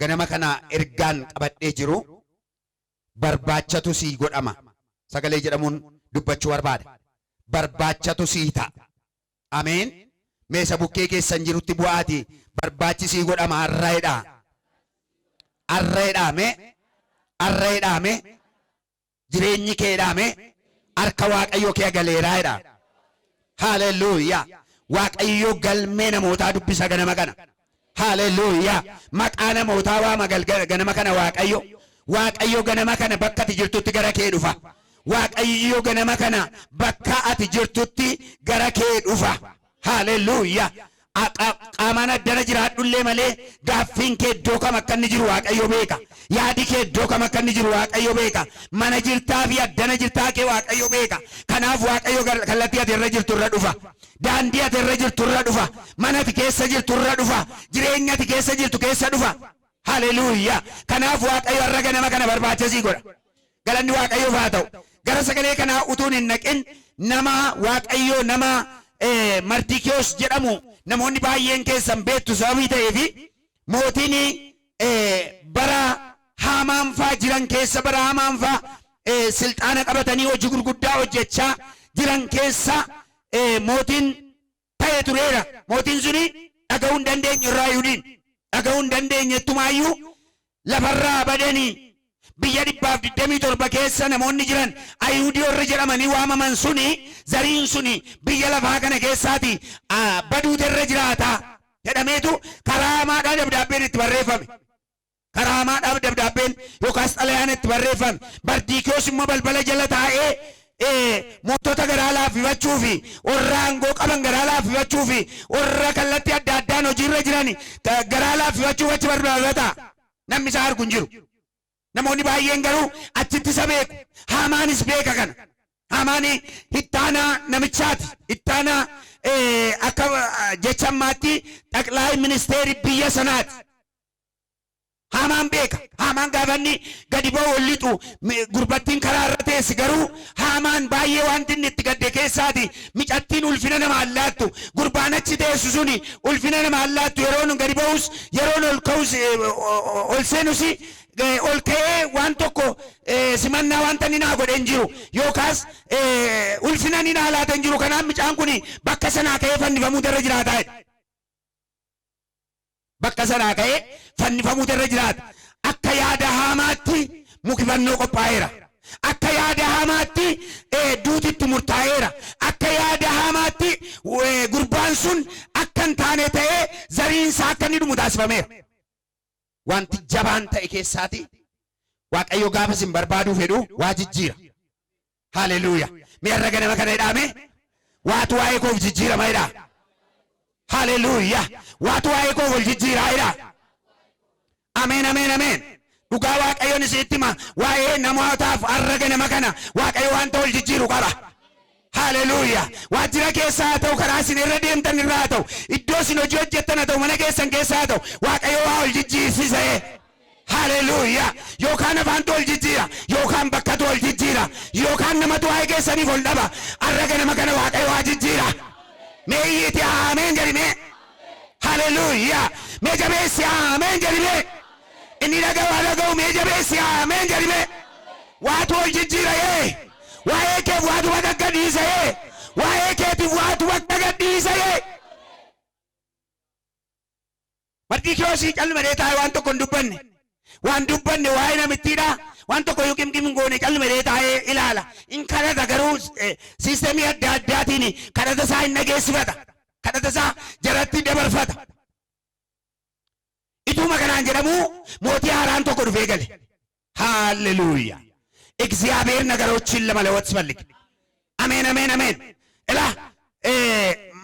ganama kana ergaan qabadhee jiru barbaachatu sii godhama sagalee jedhamuun dubbachuu barbaada barbaachatu sii ta'a ameen meesa bukkee keessan jirutti bu'aati barbaachi sii godhama arreedhaame jireenyi keedhaame harka waaqayyoo kee galeeraadha haleluuyaa waaqayyoo galmee namootaa dubbisa ganama kana haleluuyaa maqaa namootaa waama ganama kana waaqayyo ganama kana bakka ati jirtutti gara kee dhufa waaqayyo ganama kana bakka ati jirtutti gara kee dhufa haleluuyaa qaamana addana jiraadhullee malee gaaffiin kee iddoo kam akka inni jiru waaqayyo beeka yaadi kee iddoo kam akka inni jiru waaqayyo beeka mana jirtaa fi addana jirtaa kee waaqayyo beeka kanaaf waaqayyo kallattii ati irra jirtu irra dhufa daandii ati irra jirtu irra dhufa mana ati keessa jirtu irra dhufa jireenya ati keessa jirtu keessa dhufa haleluuyaa kanaaf waaqayyo har'a ganama kana barbaachasii godha galanni waaqayyoof haa ta'u gara sagalee kanaa utuun hin naqin nama waaqayyo nama Mardikiyoos jedhamu namoonni baay'een keessan beektu sababii ta'eefi mootiin bara Haamaanfaa jiran keessa bara Haamaanfaa silxaana qabatanii hojii gurguddaa hojjechaa jiran keessa mootiin ta'e tureera mootiin suni dhaga'uu hin dandeenye irraa yuudhiin dhaga'uu hin dandeenye ettumaayyuu lafarraa badanii biyya 127 keessa namoonni jiran Ayihudii warri jedhamanii waamaman suni zariin suni biyya lafaa kana keessaati baduutu irra jiraata jedhameetu karaa hamaadhaan dabdaabbeen itti barreeffame karaa hamaadhaan dabdaabbeen yookaas xalayaan itti barreeffame Mardikiyoos immoo balbala jala taa'ee mootota garaa laaffifachuu fi warra aangoo qaban garaa laaffifachuu fi warra kallattii adda addaan hojiirra jiran garaa laaffifachuuf achi barbaadata namni isaa argu hin jiru. Namoonni baay'een garuu achitti isa beeku Haamaanis beeka kana Haamaani hittaanaa namichaati hittaanaa akka jecha ammaatti xaqilaayi ministeerii biyya sanaati Haamaan beeka Haamaan gaafanni gadi ba'u lixu gurbattiin karaa irra teessi garuu Haamaan baay'ee wanti inni itti gadde keessaati micattiin ulfina nama allaattu gurbaan achi teessu suni ulfina nama allaattu yeroon gadi ba'us yeroon ol ka'us ol seenus ol ka'ee waan tokko simannaa wanta ni naa godhe hin jiru yookaas ulfina ni naa laata hin jiru kanaaf micaan kun bakka sanaa ka'ee fannifamuu irra jiraata bakka sanaa ka'ee fannifamuu irra jiraata akka yaada Haamaatti mukifannoo qophaa'eera akka yaada Haamaatti duutitti murtaa'eera akka yaada Haamaatti gurbaan sun akka hin taane ta'ee zariinsaa akka inni dhumu taasifameera. Wanti jabaan ta'e keessaati waaqayyo gaafa sin barbaaduu fedhu waa jijjiira haleluuyaa mi'arra ganama kana jedhame waatu waa'ee koof jijjiirama jedha haleluuyaa waatu waa'ee koof ol jijjiiraa jedha ameen ameen ameen dhugaa waaqayyoon isitti hima waa'ee namootaaf har'a ganama kana waaqayyo wanta ol jijjiiru qaba haleluuyaa waajjira keessaa haa ta'u karaa isin irra deemtan irraa haa ta'u iddoo isin hojii hojjettan haa ta'u mana keessan keessaa haa ta'u waaqayyo waa ol jijjiirsise haleluuyaa yookaan afaantu ol jijjiira yookaan bakkatu ol jijjiira yookaan namatu waa'ee keessaniif ol dhaba har'a ganama kana waaqayyo waa jijjiira mee iyyiiti ameen jedhime haleluuyaa mee jabeessi ameen jedhime inni dhaga'u mee jabeessi ameen jedhime waatu ol jijjiira waa'ee keef waatu bakka dhiisa waa'ee keetiif waatu bakka gadhiisa Mardikiyoosii calmadee taa'ee waan tokko hin dubbanne waa'ee namittiidha waan tokko yoo qimqim hin goone calmadee taa'ee ilaala in kadhata garuu siistemii adda addaatiin kadhata isaa hin dhageessifata kadhata isaa jaratti dabarfata ituma kanaan jedhamu mootii haaraan tokko dhufee gale haleluuyaa እግዚአብሔር ነገሮችን ለመለወጥ ሲፈልግ አሜን አሜን አሜን እላ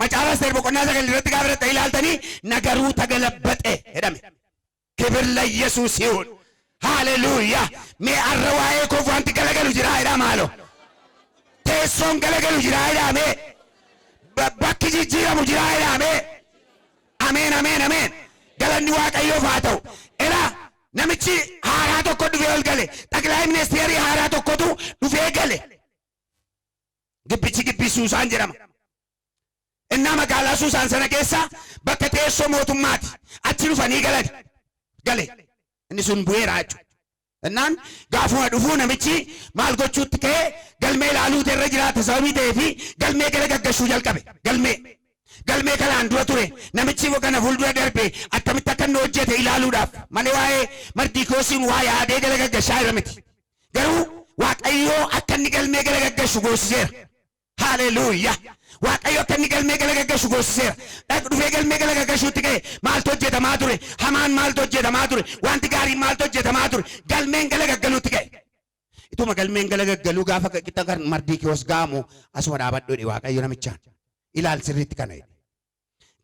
መጫወት ሰር በቆና ሰገል ረት ጋብረት ይላልተኒ ነገሩ ተገለበጠ ሄደም ክብር ለኢየሱስ ይሁን ሃሌሉያ ሜ አረዋዬ ኮፋንት ገለገሉ ጅራ አይዳ ማሎ ቴሶን ገለገሉ ጅራ አይዳ ሜ በባክ ጅጅራሙ ጅራ አይዳ ሜ አሜን አሜን አሜን ገለኒ ዋቀዮ ፋተው እላ namichi haaraa tokko dhufee ol gale xaqilaayi ministeerii haaraa tokkotu dhufee gale gibbichi gibbii Suusaan jedhama innaa magaalaa Suusaan sana keessa bakka teessoo mootummaati achi dhufanii gale inni sun bu'eera jechuudha. Innaan gaafuma dhufuu namichi maal gochuutti ka'ee galmee ilaaluutu irra jiraata sababii ta'eefi galmee gara gaggashuu jalqabe. Galmee kanaan dura ture namichi kana fuuldura darbe akkamitti akka inni hojjete ilaaluudhaaf malee waa'ee Mardikiyoosiin waa yaadee gara gaggashaa jira miti. Garuu Waaqayyoo akka inni galmee gara gaggashu goosiseera. Haleluuyaa. Waaqayyo akka inni galmee gara gaggashu goosiseera. Dhufee galmee gara gaggashuutti ka'e maaltu hojjetamaa ture? Hamaan maaltu hojjetamaa ture? Wanti gaariin maaltu hojjetamaa ture? Galmeen gara gaggaluutti ka'e. Ituma galmeen gara gaggaluu gaafa qixa kan Mardikiyoos gaamu asuma dhaabadhu jedhe Waaqayyo namichaan. Ilaal sirriitti kana jedhe.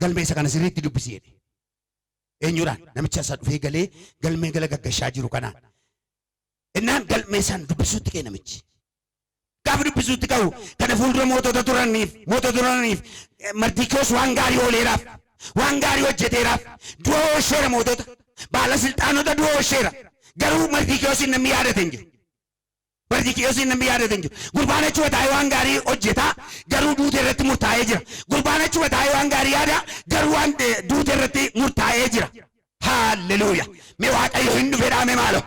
Galmee isa kana sirriitti dubbisi jedhe. Eenyuudhaan namicha isa dhufee galee galmee gara gaggashaa jiru kanaan. Innaan galmee isaan dubbisuutti ka'e namichi. Gaafa dubbisuutti ka'u kana fuuldura mootota turaniif Mardikiyoos waan gaarii ooleeraaf waan gaarii hojjeteeraaf du'a oolcheera mootota baala silxaanota du'a oolcheera. Garuu Mardikiyoosin namni yaadate hin jiru. Mardikiyoosin namni yaadate hin jiru. Gurbaan achuma taa'ee waan gaarii hojjeta garuu duute irratti murtaa'ee jira. Gurbaan achuma taa'ee waan gaarii yaada garuu waan duute irratti murtaa'ee jira. Haalleluuya. Mee Waaqayyo hin dhufe dhaame maalo?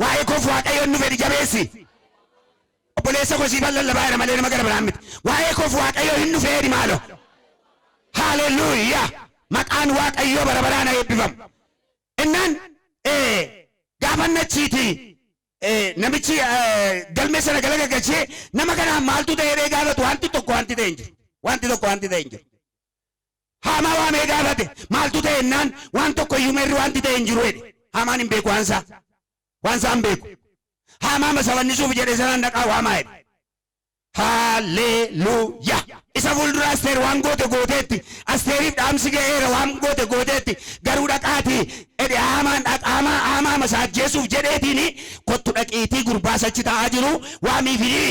Waa'ee koof Waaqayyo hin dhufe jabeessi. Obboleessa kosii bal'allabaa jira malee nama gara biraan miti. Waa'ee koof Waaqayyo hin dhufe maalo? Haalleluuya. Maqaan Waaqayyoo bara baraan eebbifamu. Innaan gaafannachiiti namichi galmee sana gala gaggachee nama kanaan maaltu ta'ee gaafatu wanti tokko wanti ta'e hin jiru. Wanti tokko wanti ta'e hin jiru. Haamaa waamee gaafate maaltu ta'e innaan waan tokko iyyuu meerri wanti ta'e hin jiru jedhe. Haamaan hin beeku waansaa hin beeku. Haamaa masawannisuuf jedhe sanaan dhaqaa waamaa jedhe. Haalleluuyaa. Isa fuuldura Asteer waan goote gooteetti. Asteeriif dhaamsi ga'eera waan goote gooteetti. Garuu dhaqaati edhe haamaa masaajjeessuuf jedheetiin kottu dhaqiitii gurbaas achi taa'aa jiru waamiifini.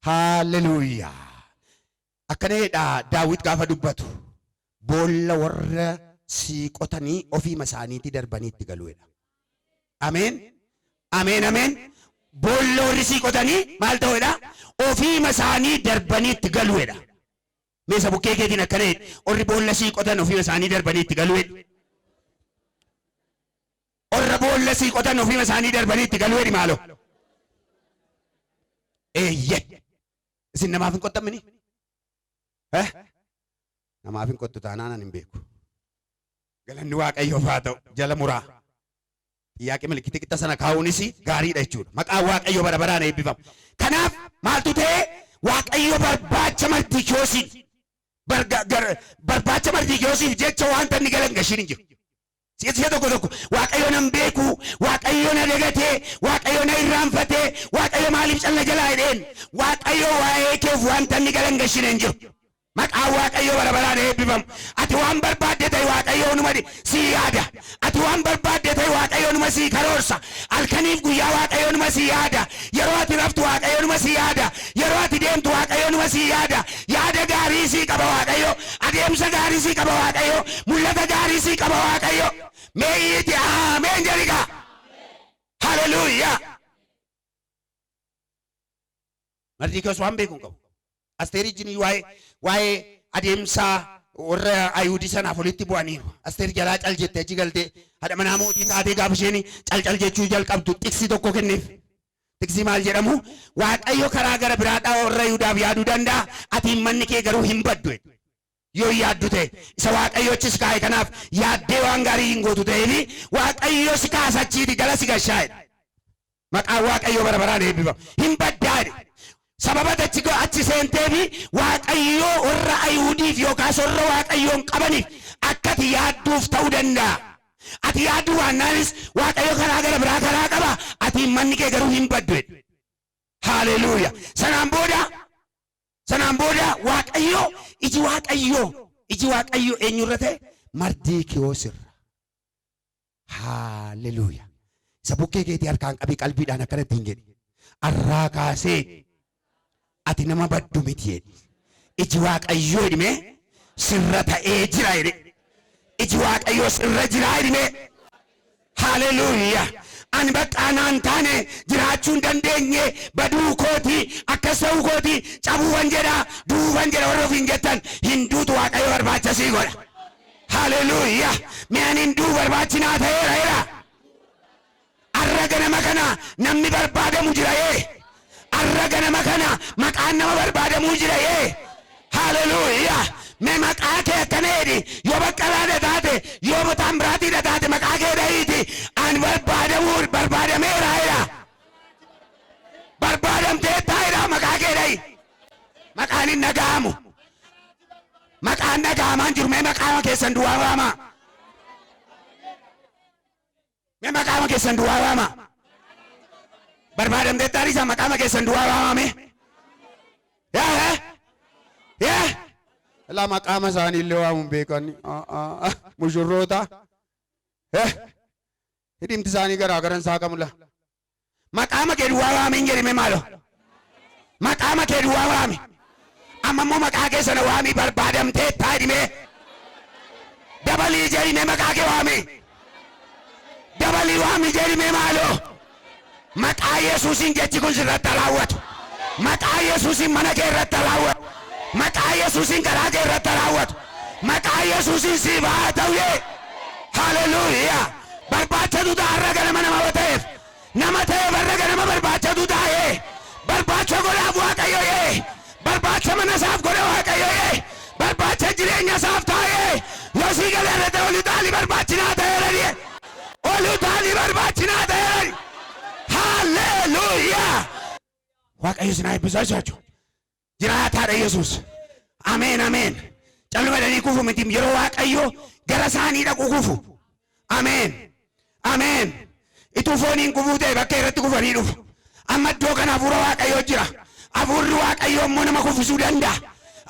Haalleluuyaa. Akkana jedha Daawit gaafa dubbatu boolla warra siiqotanii ofiima isaaniitti darbaniitti galuudha. Ameen. Ameen ameen. Boolla warri siiqotanii maal ta'uudha? Ofiima isaanii darbaniitti galuudha. Meesa bukkee keetiin akkana jedhe warri boolla siiqotan ofiima isaanii darbaniitti galuudha. Warra boolla siiqotan ofiima isaanii darbaniitti galuudha maalo? Eeyye. Isin namaaf hin qottamini? Namaaf hin qottu taanaan hin beeku. Galanni Waaqayyoof haa ta'u jala muraa. Yaaqi malikiti qixa sana kaa'uunis gaariidha jechuudha. Maqaan Waaqayyoo bara baraan eebbifamu. Kanaaf maaltu ta'e Waaqayyo barbaacha Mardikiyoosiif jecha wanta inni galan gashiin hin jiru. Si'a tokko Waaqayyo nan beeku, Waaqayyo na dagatee, Waaqayyo na irraanfatee, Waaqayyo maaliif calla jalaa jedheen Waaqayyo waa'ee keef wanta inni galan gashiin hin jiru. Maqaan Waaqayyoo bara baraan eebbifamu. Ati waan barbaadde ta'e Waaqayyoo numa si yaada. Ati waan barbaadde ta'e Waaqayyoo numa si karoorsa. Halkaniif guyyaa Waaqayyoo numa si yaada. Yeroo ati raftu Waaqayyoo numa si yaada. Yeroo ati deemtu Waaqayyoo numa si yaada. Yaada gaarii si qaba Waaqayyo. Adeemsa gaarii si qaba Waaqayyo. Mul'ata gaarii si qaba Waaqayyo. Mee iyyiti ameen jedhiga. Haleluuyaa. Mardikiyoos waan beeku hin qabu. Asteerii jinii waa'ee adeemsa warra Ayuudii sanaaf walitti bu'aniiru. Asteer jalaa cal jettee achi galtee haadha manaa mootii taatee gaafa isheen cal jechuu jalqabdu tiksi tokko kenneef. Tiksi maal jedhamu? Waaqayyo karaa gara biraadhaa warra Ayuudaaf yaaduu danda'a. Ati manni kee garuu hin baddu. Yoo yaaddu ta'e isa Waaqayyochis kaa'e kanaaf yaaddee waan gaarii hin gootu ta'eef Waaqayyo si kaasachiiti gala si gashaa'edha. Maqaan Waaqayyoo bara baraan eebbifamu. Hin baddaa'edha. Sababa achi seenteefi Waaqayyoo warra Ayuudiif yookaas warra Waaqayyoon qabaniif akkati yaadduuf ta'uu danda'a. Ati yaadduu waannaanis Waaqayyo karaa gara biraa karaa qaba. Ati manni kee garuu hin baddu. Haleluuya. Sanaan booda Waaqayyo iji Waaqayyo eenyurra ta'e? Mardikiyoos irra. Haleluuya. Isa bukkee keetii harkaan qabii qalbiidhaan akkanatti hin jedhi. Arraa kaasee ati nama baddu miti jedhi. Iji Waaqayyoo jedhime sirra ta'ee jira jedhe. Iji Waaqayyoo sirra jira jedhime. Haleluuyaa. Ani bakka anaan taane jiraachuu hin dandeenye baduu kooti akkas ta'uu kooti cabuuwwan jedha duuwwan jedha warra ofiin jettan hin duutu Waaqayyo barbaacha sii godha. Hallelujah. Mee ani hinduu barbaachinaa ta'eera jira. Arra ganama kana namni barbaadamu jira yee. Arra ganama kana maqaan nama barbaadamu jira yee. Hallelujah. Mee maqaa kee akkana jedhi yoo Baqqalaadha taate yoo Taambiraatiidha taate maqaa kee dhahiiti ani barbaadameera jira. Barbaadamtee taa'eera maqaa kee dhahi. Maqaan hin dhaga'amu. Maqaan dhaga'amaan jiru mee maqaama keessan duwwaa waama. Mee maqaama keessan duwwaa waama. Barbaadamtee taa'eera maqaama keessan duwwaa waamame. Yaa la maqaama isaanii illee waamuun beekani. Mushurroota. Hidhimti isaanii garaagaran saaqamula. Maqaama kee duwwaa waameen jedhame maalo. Maqaama kee duwwaa waame. Amma immoo maqaa kee sana waamii barbaadamtee taa'imee. Dabalii jedhime maqaa kee waame. Dabalii waamii jedhime maalo. Maqaa Yesuusiin jechi kun sirratti raawwatu. Maqaa Yesuusiin mana kee irratti raawwatu. Maqaa Yesuusiin garaa kee irratti raawwatu. Maqaa Yesuusiin siif haa ta'u yee. Hallelujah. Barbaachatu ta'a ganama nama ta'eef. Nama ta'eef har'a ganama barbaachatu taa'ee. Barbaacha godhaaf Waaqayyo yee. Barbaacha mana isaaf godha Waaqayyo yee. Barbaacha jireenya isaaf taa'ee. Yoo sii galee ta'e olu taa'anii barbaachinaa ta'eerani. Olu taa'anii barbaachinaa ta'eerani. Hallelujah. Waaqayyo sinaa eebbisaa jiraachuu. Jiraataadha Yesuus. Ameen ameen. Callu badanii kufu miti yeroo Waaqayyo gara isaanii dhaqu kufu. Ameen. Ameen. Ituu fooniin kufuu ta'e bakka irratti kufanii dhufu. Amma iddoo kana hafuura Waaqayyoo jira. Hafuurri Waaqayyoo immoo nama kuffisuu danda'a.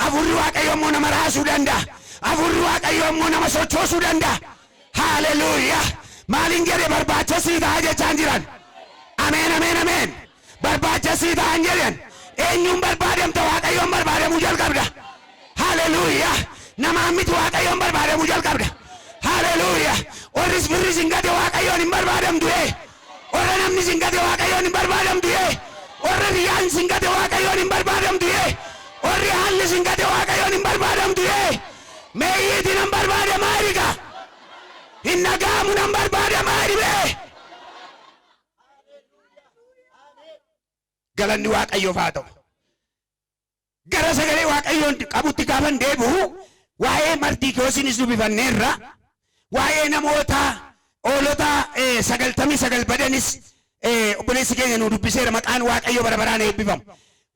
Hafuurri Waaqayyoo immoo nama raasuu danda'a. Hafuurri Waaqayyoo immoo nama sochoosuu danda'a. Hallelujah. Maaliin jedhe barbaacha sii ta'a jechaan jiran. Ameen ameen ameen. Barbaacha sii ta'an jedhan. Eenyuun barbaadamta Waaqayyoon barbaadamuu jalqabda. Hallelujah. Namaan miti Waaqayyoon barbaadamuu jalqabda. Hallelujah. Orris birris hin gate Waaqayyoon hin barbaadamtu ee. Orra namni sin gate Waaqayyoon hin barbaadamtu ee. Orra riyyaan sin gate Waaqayyoon hin barbaadamtu ee. Orri haalli sin gate Waaqayyoon hin barbaadamtu ee. Meeyyiitiin hin barbaadamaa erga. Hin dhaga'amu hin barbaadamaa erga. Galanni Waaqayyoof haa ta'u. Gara sagalee Waaqayyoon qabutti gaafan deebi'u waa'ee Mardikiyoosinis dubbifanneerra. Waa'ee namoota oolota 99 badanis obboleessi keenya nu dubbiseera maqaan Waaqayyoo bara baraan eebbifamu.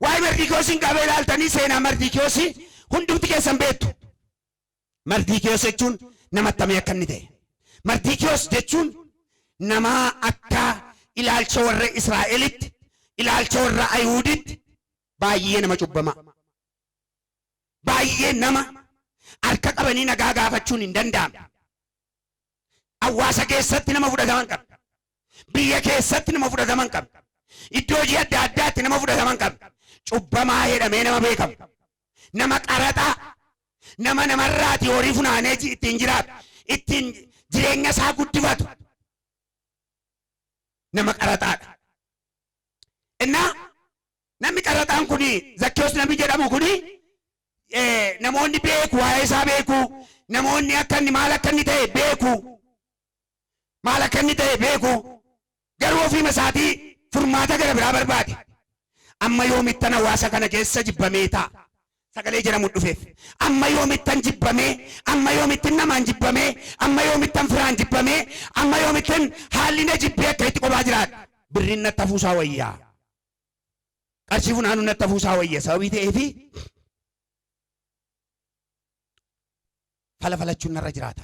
Waa'ee Mardikiyoosiin qabee ilaaltanii seenaa Mardikiyoosi hundumti keessan beektu. Mardikiyoos jechuun nama akkamii akka inni ta'e. Mardikiyoos jechuun nama akka ilaalcha warra Israa'elitti ilaalcha warra Ayhuuditti baay'ee nama cubbamaa. Baay'ee nama harka qabanii nagaa gaafachuun hin danda'amne. Hawaasa keessatti nama fudhataman qaba. Biyya keessatti nama fudhataman qaba. Iddoo hojii adda addaatti nama fudhataman qaba. Cubbamaa jedhamee nama beekamu. Nama qaraxaa. Nama namarraati horii funaanee ittiin jiraatu. Ittiin jireenya isaa guddifatu. Nama qaraxaadha. Innaa namni qaraxaan kuni Zakkiyoos namni jedhamu kuni namoonni beeku waa'ee isaa beeku. Namoonni akka inni maal akka inni ta'e beeku. Maal akka inni ta'e beeku. Garuu ofiima isaatii furmaata gara biraa barbaade. Amma yoomittan hawaasa kana keessa jibbamee ta'a. Sagalee jedhamu dhufeef. Amma yoomittan jibbamee, amma yoomittin namaan jibbamee, amma yoomittan firaan jibbamee, amma yoomittin haalli na jibbee akka itti qophaa jiraadha. Birriin natti hafuusaa wayyaa. Qarshii funaanuun natti hafuusaa wayya. Sababii ta'eefi fala falachuun narra jiraata.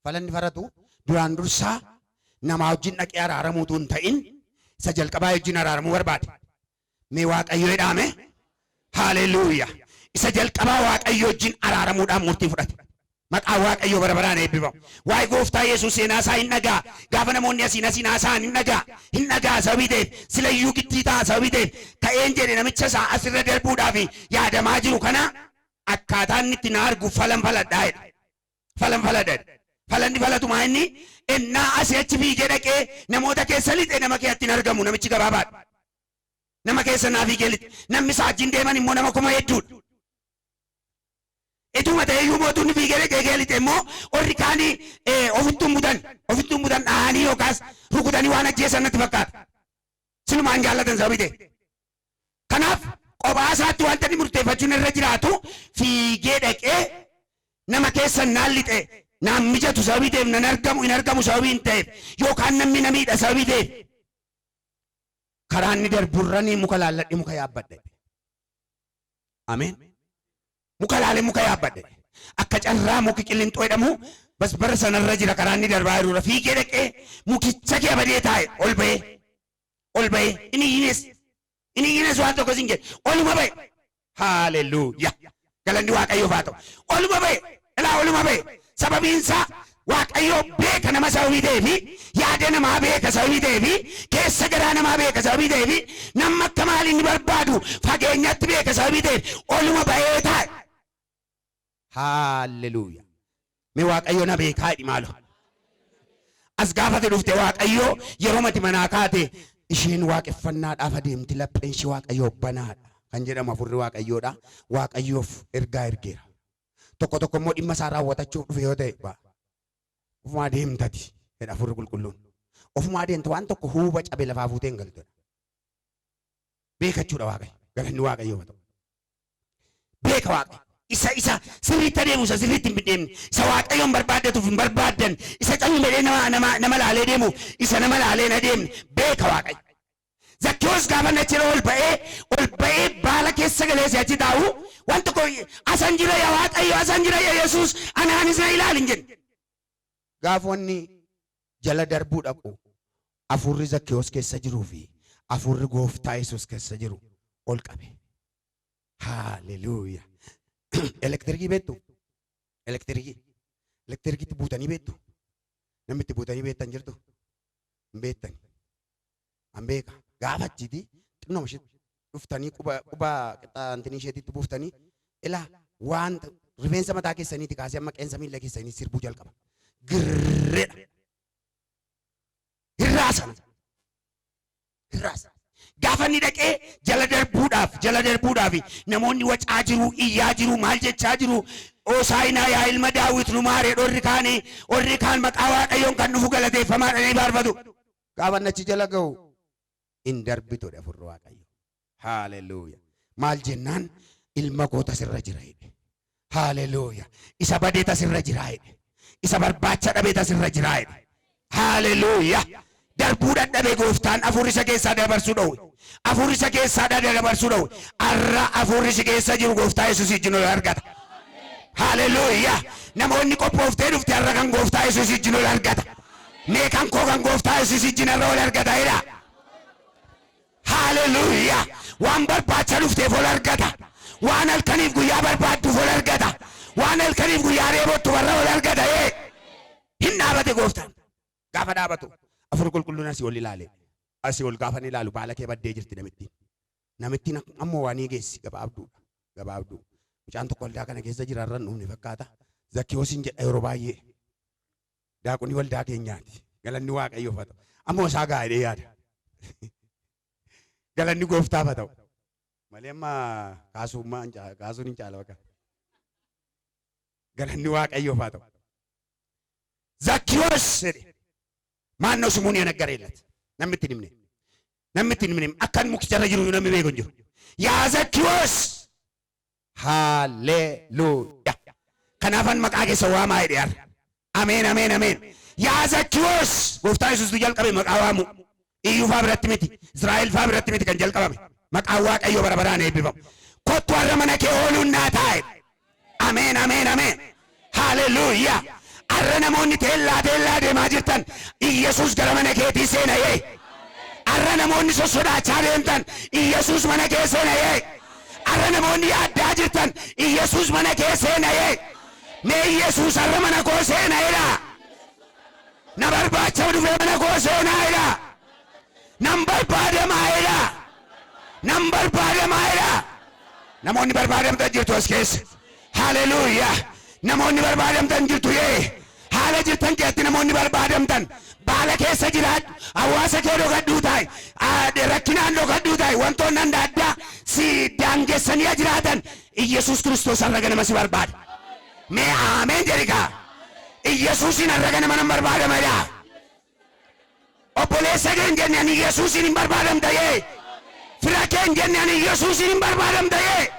Falanni faratu duraan dursaa namaa wajjin dhaqee araaramuutu hin ta'in isa jalqabaa wajjin araaramuu barbaade. Mee Waaqayyo jedhame. Hallelujah. Isa jalqabaa Waaqayyo wajjin araaramuudhaan murtii fudhate. Maqaan Waaqayyo bara baraan eebbifamu. Waa'ee Gooftaa Yesuus seenaa isaa hin dhagaa. Gaafa namoonni asiin haasa'an hin dhagaa. Hin dhagaa sababii ta'eef silayyuu gittii ta'a sababii ta'eef ka'een jedhe namicha isaa asirra darbuudhaaf yaadamaa jiru kana akkaataan inni itti na argu falan faladhaa jedha. Falan faladha. Falanni falatumaa inni ennaa asii achi fiigee dhaqee namoota keessa lixee nama keessatti hin argamu namichi gabaabaadha. Nama keessa naa fiigee lixe. Namni isaa wajjin deeman immoo nama kuma hedduudha. Ituma ta'e eeyyuu mootumni fiigee dhaqee lixe immoo warri kaanii ofittuun butan dhahanii yookaas rukutanii waan ajjeesan natti fakkaata. Silumaan jaallatan sababii ta'e. Kanaaf kophaa isaatti wanta inni murteeffachuun irra jiraatu fiigee dhaqee nama keessa naan lixe naan mijatu sababii ta'eef nan argamu hin argamu sababii hin ta'eef yookaan namni na miidha sababii ta'eef karaa inni darburranii muka laalladhe muka yaabbadhe. Ameen. Muka laalee muka yaabbadhe. Akka carraa muki qillinxoo jedhamu basbara sanarra jira karaa inni darbaa jirudha. Fiigee dhaqee mukicha kee badee taa'e ol ba'ee inni hiines waan tokko sin jedhe oluma ba'e. Haaleluyyaa. Galanni Waaqayyoof haa ta'u. Oluma ba'e. Ilaa oluma ba'e. Sababiinsaa Waaqayyo beeka nama sababii ta'eefi yaada namaa beeka sababii ta'eefi keessa garaa namaa beeka sababii ta'eefi namni akka maaliin ni barbaadu fageenyatti beeka sababii ta'eef oluma ba'ee taa'e. Haalleluuyaa. Mee Waaqayyo na beekaa jedhi maaloo. As gaafate dhufte Waaqayyo yeroo mati manaa kaate isheen waaqeffannaadhaaf adeemti lapheen ishee Waaqayyo banaadha kan jedhamu afurri Waaqayyoodha. Waaqayyoof ergaa ergeera. Tokko immoo dhimma isaa raawwatachuuf dhufe yoo ta'e ofumaa deemtati jedha afurri qulqulluun. Ofumaa deemta waan tokko huuba cabe lafaa fuutee hin galtudha. Beekachuudha Waaqayyo. Galanni Waaqayyoo ta'u. Beeka Waaqayyo. Isa sirriitti adeemu isa sirriitti hin deemne isa Waaqayyoon barbaadatuuf hin barbaaddan isa callee nama laalee deemu isa nama laalee na deemne beeka Waaqayyo. Zakkiyoos gaafa nachira ol ba'ee baala keessa galee si'achi taa'u waan tokko asan jira yaa Waaqayyo asan jira yaa Yesuus anaanis na ilaalin jedhe. Gaafonni jala darbuu dhaqu afurri Zakkiyoos keessa jiruu fi afurri gooftaa Yesuus keessa jiru ol qabe. Haalleluuyaa. Elektirikii beektu? Elektirikiitti buutanii beektu? Namni itti buutanii beektan jirtu? Hin beektani. An beeka. Gaafa achiiti xinnoo ishee dhuftanii quba qixxaantinii isheetitti buuftanii ilaa waan rifeensa mataa keessaniiti kaasee amma qeensa miila keessanii sirbuu jalqaba. Girreedha. Hirraasan. Gaafa inni dhaqee jala darbuudhaaf namoonni wacaa jiru iyyaa jiru maal jechaa jiru Hoosaa'inaa yaa ilma Daawit nu maaree orri kaan maqaa Waaqayyoon kan dhufu galateeffamaa dhanii baarfatu. Gaafa nachi jala ga'u in darbitudha afurri Waaqayyo. Haalleluuyaa. Maal jennaan ilma koo tasirra jira jedhe. Haalleluuyaa. Isa badee tasirra jira jedhe. Isa barbaacha dhabee tasirra jira jedhe. Haalleluuyaa. Darbuu dadhabee gooftaan afurri isa keessaa dabarsuu dhowwe. Afurri isa keessaa dabarsuu dhowwe. Arra afurri isa keessa jiru gooftaa Yesuus ijjin ol argata. Haalleluuyaa. Namoonni qophooftee dhufte arra kan gooftaa Yesuus ijjin ol argata. Mee kan koo kan gooftaa Yesuus ijjin arra ol argata jedha. Haalleluuyaa. Waan barbaacha dhufteef ol argata. Waan halkaniif guyyaa barbaadduuf ol argata. Waan halkaniif guyyaa reebottu warra ol argata. Hin dhaabate gooftaan. Gaafa dhaabatu. Afur qulqulluun asii ol ilaale. Asii ol gaafa ilaalu baala kee baddee jirti namittiin. Namittiin ammoo waan geessi gabaabduu. Mucaan tokko waldaa kana keessa jiraarran dhumne fakkaata. Zakkiyoosiin jedha yeroo baay'ee. Daaqonni waldaa keenyaati. Galanni Waaqayyoof haa ta'u. Ammoo isaa gaa'edhee yaada. Galanni gooftaaf haa ta'u. Malee amma kaasuun hin caala bakka. Galanni Waaqayyoof haa ta'u. Zakkiyoos jedhe. Maannoo sumuun የነገረለት namni itti himne akkan mukicharra jiru namni beeku hin jiru. Yaa Zakkiyoos haalleluuyaa. Kanaafan maqaa keessa waamaa jedhe har'a. Ameen. Yaa Zakkiyoos gooftaa Yesuus jalqabe maqaa waamu. Iyyuu faa biratti miti Israa'el faa biratti miti kan jalqabame maqaan Waaqayyoo bara baraan eebbifamu. Kottu har'a mana kee ooluun naa taa'e. Ameen. Haalleluuyaa. Arra namoonni teellaa deemaa jirtan Iyesuus gara mana keetii seenayee. Arra namoonni sossodaachaa deemtan Iyesuus mana kee seenayee. Arra namoonni yaaddaa jirtan Iyesuus mana kee seenayee. Mee Iyesuus arra mana koo seenayedha. Na barbaacha dhufee mana koo seenayedha. Nan barbaadamaayedha. Namoonni barbaadamtan jirtu as keessa. Haalleluuyaa. Namoonni barbaadamtan jirtu yee. Haala jirtan keetti namoonni barbaadamtan baala keessa jiraadhu hawaasa kee dhokadhuu ta'i rakkinaan dhokadhuu ta'i wantoonni adda addaa si daangessanii jiraatan Iyesuus Kiristoos har'a ganama si barbaada. Mee ameen jedhikaa. Yesuusin arragana mana barbaadamadha. Obboleessa keen jenne ani Yesuusin hin barbaadamtayee. Fira keen jenne ani Yesuusin hin barbaadamtayee.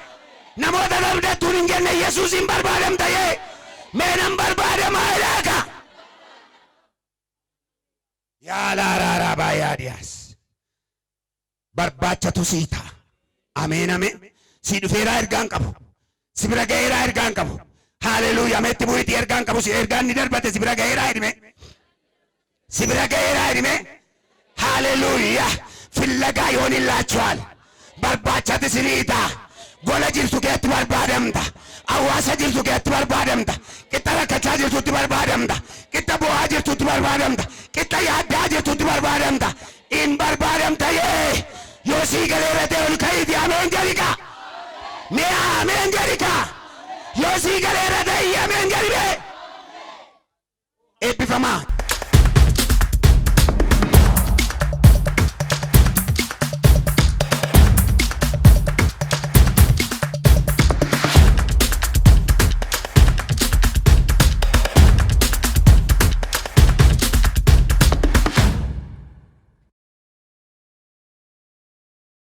Namoota dhabdattuun hin jenne Yesuusin hin barbaadamtayee. Mee nan barbaadamaa ilaaka. Yaa laaraaraa baay'aa dhiyaas. Barbaachatu sii ta'a. Ameen ameen. Si dhufeeraa ergaan qabu. Si bira ga'eeraa ergaan qabu. Hallelujah. Meetti bu'iitii ergaan qabu. Si ergaan ni darbate si bira ga'eeraa hidhime. Si bira ga'eeraa hidhime. Hallelujah. Fillagaa yoon illaachuwal. Barbaachati sinii ta'a. Gola jirtu keetti barbaadamta. Hawaasa jirtu keetti barbaadamta. Qixa rakkachaa jirtutti barbaadamta. Qixa bo'aa jirtutti barbaadamta. Qixa yaaddaa jirtutti barbaadamta. In barbaadamta yee. Yoo sii galeera ta'e ol ka'iiti ameen jedhika. Mee ameen jedhika. Yoo sii galeera ta'e ameen jedhime. Eebbifamaa.